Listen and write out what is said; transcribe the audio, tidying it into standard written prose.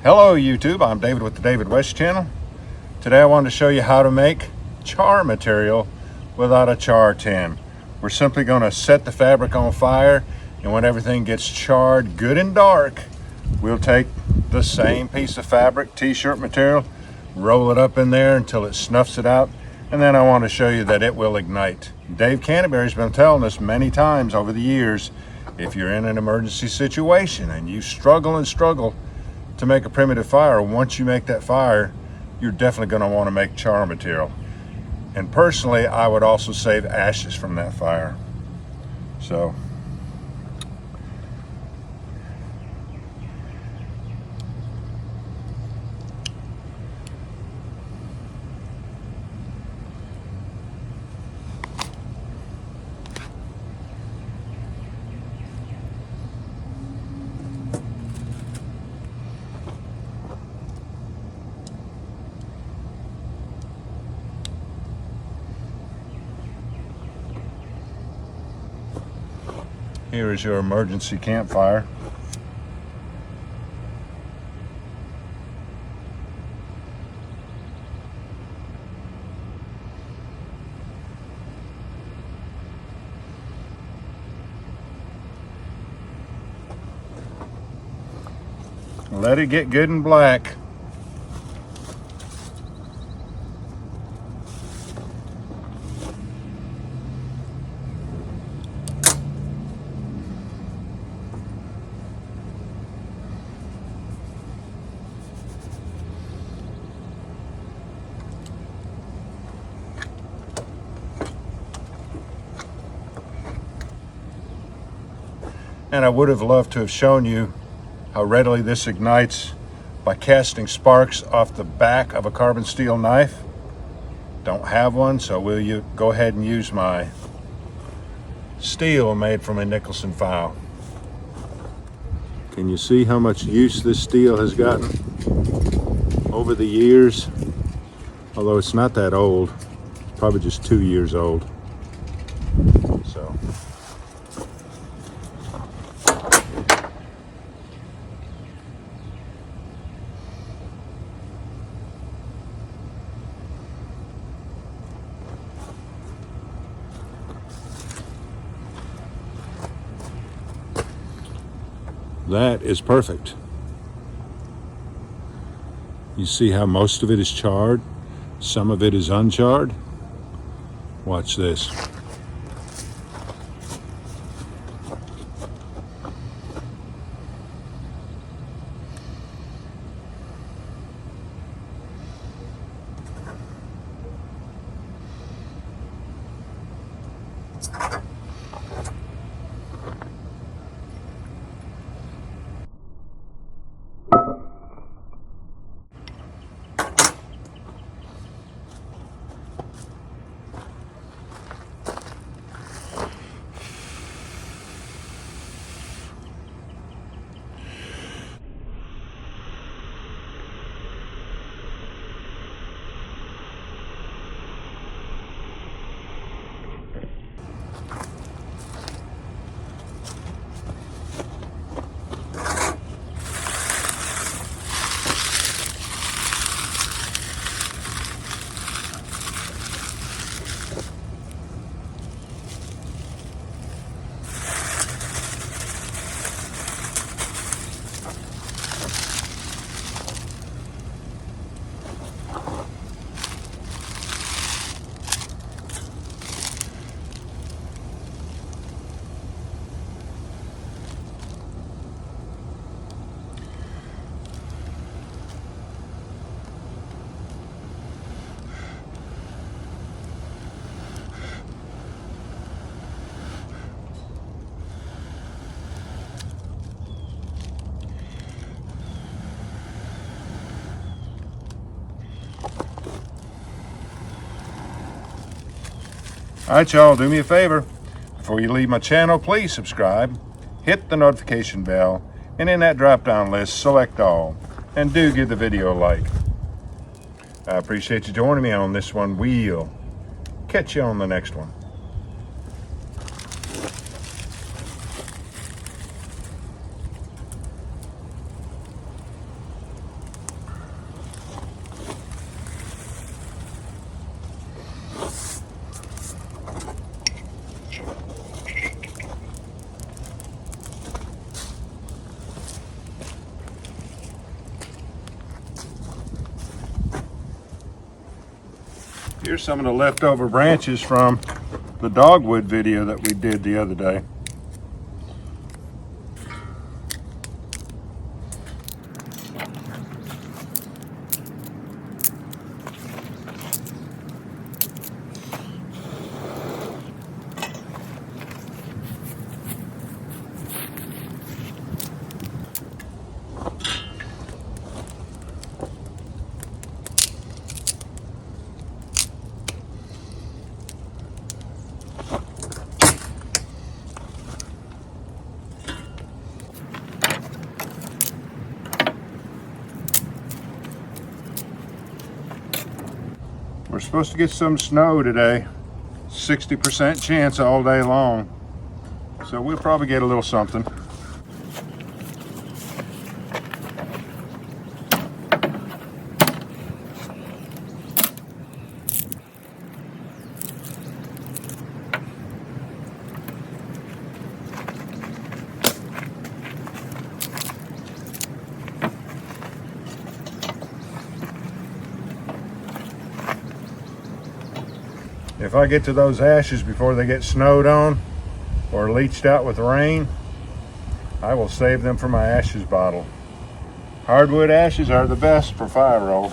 Hello YouTube, I'm David with the David West channel. Today I wanted to show you how to make char material without a char tin. We're simply going to set the fabric on fire, and when everything gets charred good and dark, we'll take the same piece of fabric, t-shirt material, roll it up in there until it snuffs it out, and then I want to show you that it will ignite. Dave Canterbury's been telling us many times over the years, if you're in an emergency situation and you struggle to make a primitive fire, once you make that fire, you're definitely going to want to make char material. And personally, I would also save ashes from that fire. So here is your emergency campfire. Let it get good and black. And I would have loved to have shown you how readily this ignites by casting sparks off the back of a carbon steel knife. Don't have one, so will you go ahead and use my steel made from a Nicholson file. Can you see how much use this steel has gotten over the years? Although it's not that old, it's probably just 2 years old. So that is perfect. You see how most of it is charred, some of it is uncharred. Watch this. All right, y'all, do me a favor. Before you leave my channel, please subscribe, hit the notification bell, and in that drop-down list, select all, and do give the video a like. I appreciate you joining me on this one. We'll catch you on the next one. Here's some of the leftover branches from the dogwood video that we did the other day. We're supposed to get some snow today, 60% chance all day long. So we'll probably get a little something. If I get to those ashes before they get snowed on or leached out with rain, I will save them for my ashes bottle. Hardwood ashes are the best for fire roll.